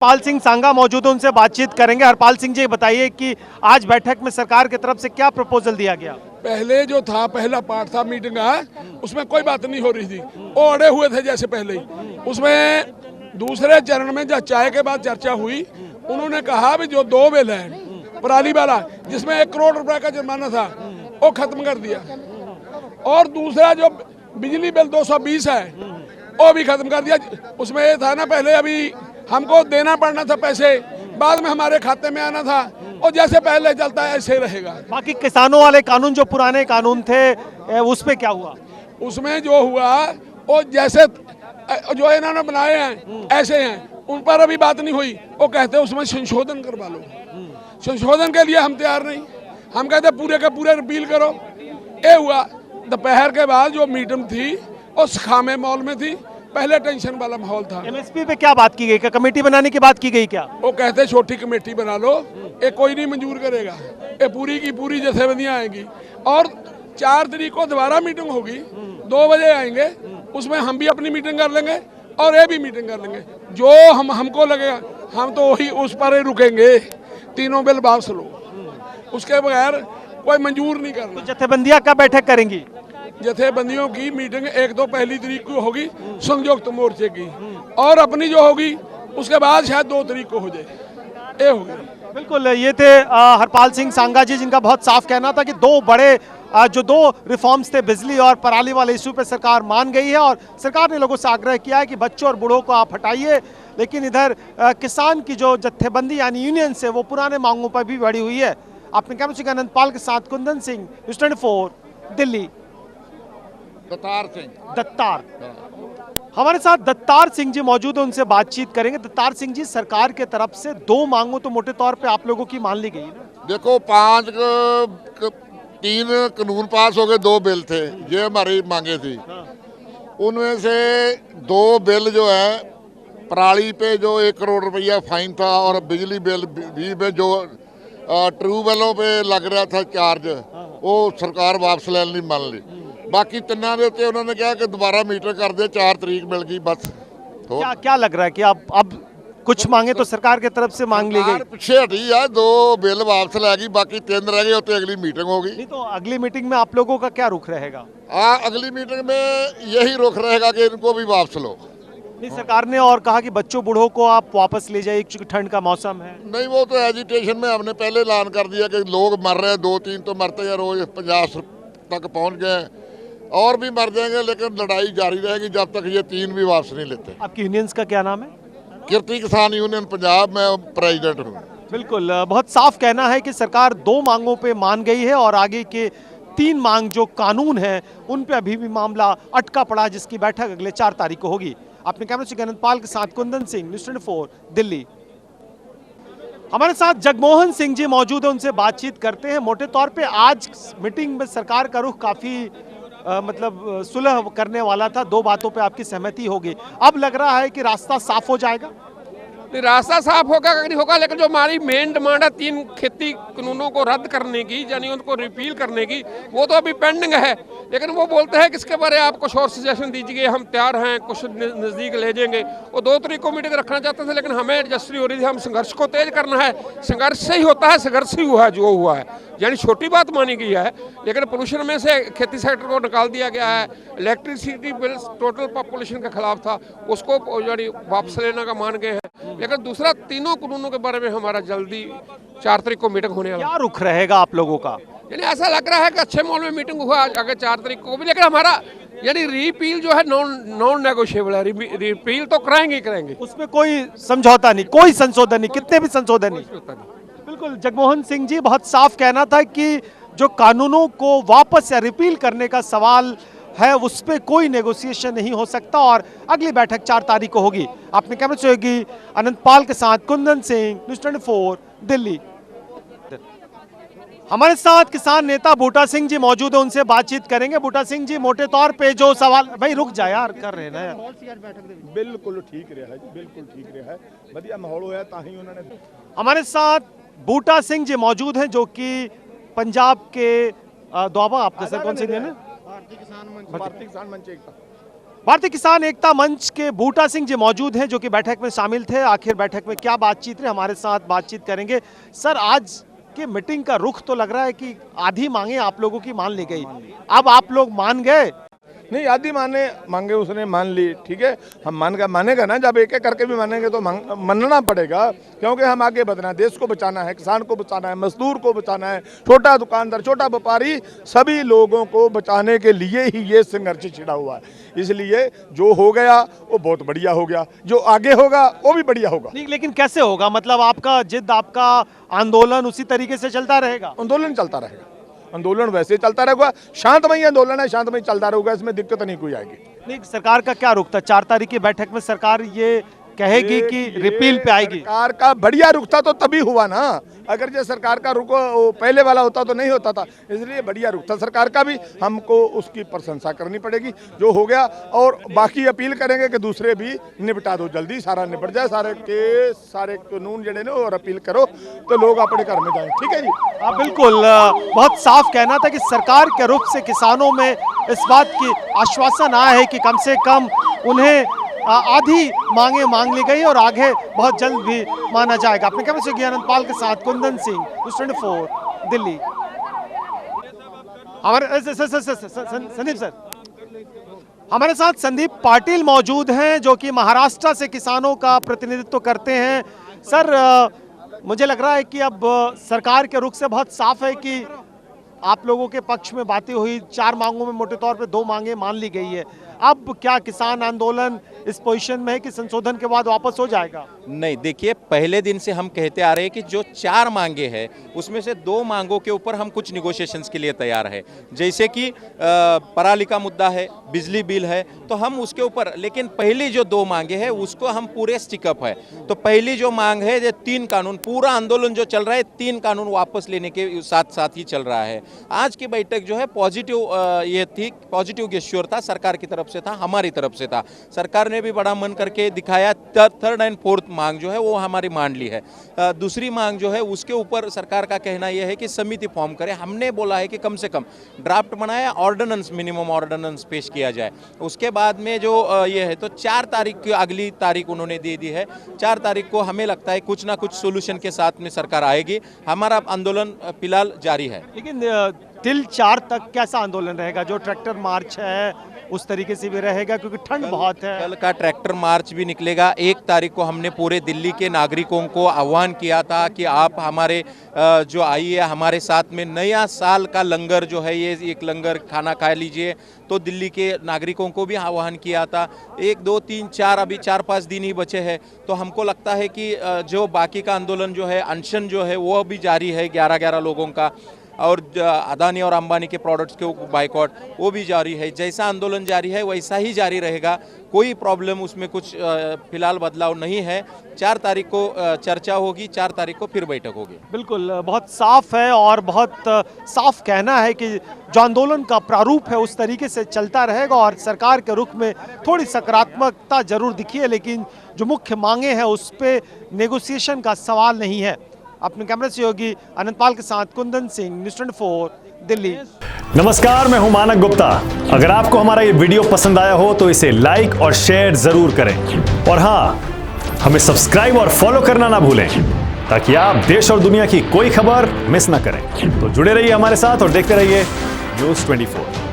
हरपाल सिंह सांगा मौजूद है, उनसे बातचीत करेंगे। हरपाल सिंह जी बताइए कि आज बैठक में सरकार की तरफ से क्या प्रपोजल दिया गया? पहले जो था पहला पार्ट था मीटिंग का, उसमें कोई बात नहीं हो रही थी, वो अड़े हुए थे जैसे पहले ही। उसमें दूसरे चरण में जब चाय के बाद चर्चा हुई, उन्होंने कहा भी जो 2 बिल है पराली वाला जिसमें 1 करोड़ रुपए का जुर्माना था वो खत्म कर दिया, और दूसरा जो बिजली बिल 220 है वो भी खत्म कर दिया। उसमें ये था ना, पहले अभी हमको देना पड़ना था पैसे, बाद में हमारे खाते में आना था, और जैसे पहले चलता है ऐसे ही रहेगा। बाकी किसानों वाले कानून जो पुराने कानून थे उस पे क्या हुआ? उसमें जो हुआ वो जैसे जो इन्होंने बनाए हैं ऐसे हैं, उन पर अभी बात नहीं हुई। वो कहते हैं उसमें संशोधन करवा लो। संशोधन के लिए हम तैयार नहीं, हम कहते पूरे का पूरे रिपील करो। ये हुआ। दोपहर के बाद जो मीटिंग थी उस खामे मॉल में थी, पहले टेंशन वाला माहौल था। एमएसपी पे क्या बात की गई? क्या कमेटी बनाने की बात की गई क्या? वो कहते छोटी कमेटी बना लो, ये कोई नहीं मंजूर करेगा, ये पूरी की पूरी जथेबंदियां आएंगी, और 4 तारीख को दोबारा मीटिंग होगी, 2 बजे आएंगे, उसमें हम भी अपनी मीटिंग कर लेंगे और ये भी मीटिंग कर लेंगे। जो हमको लगेगा हम तो वही उस पर ही रुकेंगे। तीनों बिल वापस लो, उसके बगैर कोई मंजूर नहीं करना। तो जथेबंदियां कब बैठक करेंगी? जथेबंदियों की मीटिंग 1 तो पहली तारीख को होगी संयुक्त मोर्चे की, और अपनी जो होगी उसके बाद शायद 2 तारीख को हो जाए। ये होगी। बिल्कुल, ये थे हरपाल सिंह सांगा जी, जिनका बहुत साफ कहना था कि 2 बड़े जो 2 रिफॉर्म्स थे, बिजली और पराली वाले इशू पे सरकार मान गई है, और सरकार ने लोगों से आग्रह किया है कि बच्चों और बूढ़ों को आप हटाइए। लेकिन इधर किसान की जो जत्थेबंदी यानी यूनियन से वो पुराने मांगों पर भी बढ़ी हुई है। आपने कैमरा सिंह अनंत पाल के साथ कुंदन सिंह, न्यूज़ 24 दिल्ली। दत्तार हमारे साथ दत्तार सिंह जी मौजूद है, उनसे बातचीत करेंगे। दत्तार सिंह जी, सरकार के तरफ से 2 मांगों तो मोटे तौर पे आप लोगों की मान ली गई ना? देखो, 3 कानून पास हो गए, 2 बिल थे, ये हमारी मांगे थी। उनमें से 2 बिल जो है, पराली पे जो 1 करोड़ रुपया फाइन था, और बिजली बिल भी में जो ट्यूबवेलों पे लग रहा था चार्ज, वो सरकार वापस लेने मान ली। बाकी 3 ਦੇ ਉੱਤੇ उन्होंने कहा कि दोबारा मीटर कर दे, 4 तारीख मिल गई बस। क्या लग रहा है कि अब कुछ मांगे तो सरकार की तरफ से मांग ली गई? पिछे हटी है, 2 बिल वापस लेगी, बाकी 3 रह गए, उत्ते अगली मीटिंग होगी। नहीं तो अगली मीटिंग में आप लोगों का क्या रुख रहेगा? अगली मीटिंग में यही रुख रहेगा कि इनको भी वापस लो। नहीं, सरकार ने और कहा कि बच्चों बूढ़ों को आप वापस ले जाइए क्योंकि ठंड का मौसम है। नहीं, वो तो एजिटेशन में हमने पहले ऐलान कर दिया कि लोग मर रहे हैं, 2-3 तो मरते हैं रोज, 50 तक पहुंच गए, और भी मर जाएंगे, लेकिन लड़ाई जारी रहेगी जब तक ये 3 भी वापस नहीं लेते। आपकी यूनियंस का क्या नाम है? किरती किसान यूनियन पंजाब में प्रेसिडेंट हूँ। बिल्कुल, बहुत साफ कहना है कि सरकार 2 मांगों पे मान गई है, और आगे के 3 मांग जो कानून है उन पे अभी भी मामला अटका पड़ा, जिसकी बैठक अगले 4 तारीख को होगी। अपने कैमरे से अनंत पाल के साथ कुंदन सिंह, न्यूज़ 24 दिल्ली। हमारे साथ जगमोहन सिंह जी मौजूद है, उनसे बातचीत करते हैं। मोटे तौर पे आज मीटिंग में सरकार का रुख काफी मतलब सुलह करने वाला था, 2 बातों पे आपकी सहमति होगी। अब लग रहा है कि रास्ता साफ हो जाएगा? रास्ता साफ होगा कि नहीं होगा, लेकिन जो हमारी मेन डिमांड है 3 खेती कानूनों को रद्द करने की, यानी उनको रिपील करने की, वो तो अभी पेंडिंग है। लेकिन वो बोलते हैं कि इसके बारे आप कुछ और सजेशन दीजिए, हम तैयार हैं, कुछ नज़दीक ले जाएंगे। वो 2 तारीख को मीटिंग रखना चाहते थे, लेकिन हमें एडजस्टरी हो रही थी, हम संघर्ष को तेज करना है। संघर्ष से ही होता है, संघर्ष ही हुआ है जो हुआ है, यानी छोटी बात मानी गई है। लेकिन पोल्यूशन में से खेती सेक्टर को निकाल दिया गया है। इलेक्ट्रिसिटी बिल टोटल पॉपुलेशन के खिलाफ था, उसको यानी वापस लेने का मान गए हैं। लेकिन दूसरा, 3 कानूनों के बारे में हमारा जल्दी 4 तारीख को मीटिंग होने वाला। क्या रुख रहेगा आप लोगों का? यानी ऐसा लग रहा है कि अच्छे माहौल में मीटिंग हुआ आगे 4 तारीख को भी, लेकिन हमारा यानी रिपील जो है नॉन नेगोशिएबल है। रिपील तो कराएंगे, उसमें कोई समझौता नहीं, कोई संशोधन नहीं, कितने भी संशोधन नहीं। बिल्कुल, जगमोहन सिंह जी, बहुत साफ कहना था कि जो कानूनों को वापस या रिपील करने का सवाल है उस पर कोई नेगोशिएशन नहीं हो सकता, और अगली बैठक 4 तारीख को होगी। आपने कैमरे से होगी अनंत पाल के साथ कुंदन सिंह, न्यूज़ 24 दिल्ली। हमारे साथ किसान नेता बूटा सिंह जी मौजूद है, उनसे बातचीत करेंगे। बूटा सिंह जी, मोटे तौर पे जो सवाल, भाई रुक जा यार, कर रहे ना यार। बिल्कुल ठीक रहा है, बिल्कुल ठीक रहा है, बढ़िया माहौल होया ताही उन्होंने। हमारे साथ बूटा सिंह जी मौजूद हैं, जो कि पंजाब के दोआबा, आपके सर कौन से ने? भारतीय किसान मंच एकता। भारतीय किसान एकता मंच के बूटा सिंह जी मौजूद हैं जो कि बैठक में शामिल थे। आखिर बैठक में क्या बातचीत रही, हमारे साथ बातचीत करेंगे। सर, आज के मीटिंग का रुख तो लग रहा है कि आधी मांगे आप लोगों की मान ली गई, अब आप लोग मान गए? नहीं, आधी मांगे उसने मान ली, ठीक है। हम मानेगा ना, जब एक एक करके भी मानेंगे तो मानना पड़ेगा, क्योंकि हम आगे बढ़ना है, देश को बचाना है, किसान को बचाना है, मजदूर को बचाना है, छोटा दुकानदार, छोटा व्यापारी, सभी लोगों को बचाने के लिए ही ये संघर्ष छिड़ा हुआ है। इसलिए जो हो गया वो बहुत बढ़िया हो गया, जो आगे होगा वो भी बढ़िया होगा। नहीं, लेकिन कैसे होगा? मतलब आपका जिद, आपका आंदोलन उसी तरीके से चलता रहेगा? आंदोलन चलता रहेगा, आंदोलन वैसे चलता रहेगा, शांतमय आंदोलन है, शांतमय चलता रहेगा, इसमें दिक्कत नहीं कोई आएगी। नहीं, सरकार का क्या रुख था? 4 तारीख की बैठक में सरकार ये कहेगी कि रिपील पे आएगी। सरकार का बढ़िया रुख था तो तभी हुआ ना, अगर जो सरकार का रुख पहले वाला होता तो नहीं होता था, इसलिए बढ़िया रुख था सरकार का भी, हमको उसकी प्रशंसा करनी पड़ेगी जो हो गया। और बाकी अपील करेंगे कि दूसरे भी निपटा दो, जल्दी सारा निपट जाए, सारे कानून जड़े ने, और अपील करो तो लोग अपने घर में जाएं, ठीक है जी। हाँ बिल्कुल, बहुत साफ कहना था कि सरकार के रुख से किसानों में इस बात की आश्वासन आया है कि कम से कम उन्हें आधी मांगे मांग ली गई और आगे बहुत जल्द भी माना जाएगा। अपने कैमरे से अनंतपाल के साथ कुंदन सिंह, न्यूज़ 24 दिल्ली। हमारे संदीप सर, हमारे साथ संदीप पाटिल मौजूद हैं जो कि महाराष्ट्र से किसानों का प्रतिनिधित्व करते हैं। सर, मुझे लग रहा है कि अब सरकार के रुख से बहुत साफ है कि आप लोगों के पक्ष में बातें हुई, 4 मांगों में मोटे तौर पे 2 मांगे मान ली गई है। अब क्या किसान आंदोलन इस पोजीशन में है कि संशोधन के बाद वापस हो जाएगा? नहीं, देखिए, पहले दिन से हम कहते आ रहे हैं कि जो 4 मांगे हैं उसमें से 2 मांगों के ऊपर हम कुछ निगोशिएशंस के लिए तैयार है, जैसे कि पराली का मुद्दा है, बिजली बिल है, तो हम उसके ऊपर, लेकिन पहली जो 2 मांगे हैं उसको हम पूरे स्टिकअप है। तो पहली जो मांग है ये 3 कानून, पूरा आंदोलन जो चल रहा है 3 कानून वापस लेने के साथ साथ ही चल रहा है। आज की बैठक जो है पॉजिटिव ये थी, पॉजिटिव गेस्चर था, सरकार की तरफ से था, हमारी तरफ से था। सरकार ने भी बड़ा मन करके दिखाया। 3rd एंड 4th मांग जो है वो हमारी मान ली है। दूसरी मांग जो है उसके ऊपर सरकार का कहना यह है कि समिति फॉर्म करे। हमने बोला है कि कम से कम ड्राफ्ट बनाया, ऑर्डिनेंस, मिनिमम ऑर्डिनेंस पेश किया जाए। उसके बाद में जो ये है तो 4 तारीख की अगली तारीख उन्होंने दे दी है। 4 तारीख को हमें लगता है कुछ ना कुछ सोल्यूशन के साथ में सरकार आएगी। हमारा आंदोलन फिलहाल जारी है। लेकिन till 4 तक कैसा आंदोलन रहेगा? जो ट्रैक्टर मार्च है उस तरीके से भी रहेगा क्योंकि ठंड बहुत है? कल का ट्रैक्टर मार्च भी निकलेगा। 1 तारीख को हमने पूरे दिल्ली के नागरिकों को आह्वान किया था कि आप हमारे जो आइए हमारे साथ में, नया साल का लंगर जो है ये एक लंगर खाना खा लीजिए, तो दिल्ली के नागरिकों को भी आह्वान किया था। 1, 2, 3, 4 अभी 4-5 दिन ही बचे हैं, तो हमको लगता है कि जो बाकी का आंदोलन जो है, अनशन जो है वो भी जारी है 11-11 लोगों का, और अदानी और अंबानी के प्रोडक्ट्स के बाइकआउट वो भी जारी है। जैसा आंदोलन जारी है वैसा ही जारी रहेगा, कोई प्रॉब्लम उसमें कुछ फिलहाल बदलाव नहीं है। 4 तारीख को चर्चा होगी, 4 तारीख को फिर बैठक होगी। बिल्कुल, बहुत साफ है और बहुत साफ कहना है कि जो आंदोलन का प्रारूप है उस तरीके से चलता रहेगा और सरकार के रुख में थोड़ी सकारात्मकता जरूर दिखी है, लेकिन जो मुख्य मांगे हैं उस पर नेगोशिएशन का सवाल नहीं है। अपने कैमरे सहयोगी अनंतपाल के साथ कुंदन सिंह, न्यूज़ 24 दिल्ली। नमस्कार, मैं हूं मानक गुप्ता। अगर आपको हमारा ये वीडियो पसंद आया हो तो इसे लाइक और शेयर जरूर करें, और हाँ, हमें सब्सक्राइब और फॉलो करना ना भूलें ताकि आप देश और दुनिया की कोई खबर मिस ना करें। तो जुड़े रहिए हमारे साथ और देखते रहिए न्यूज़ 24।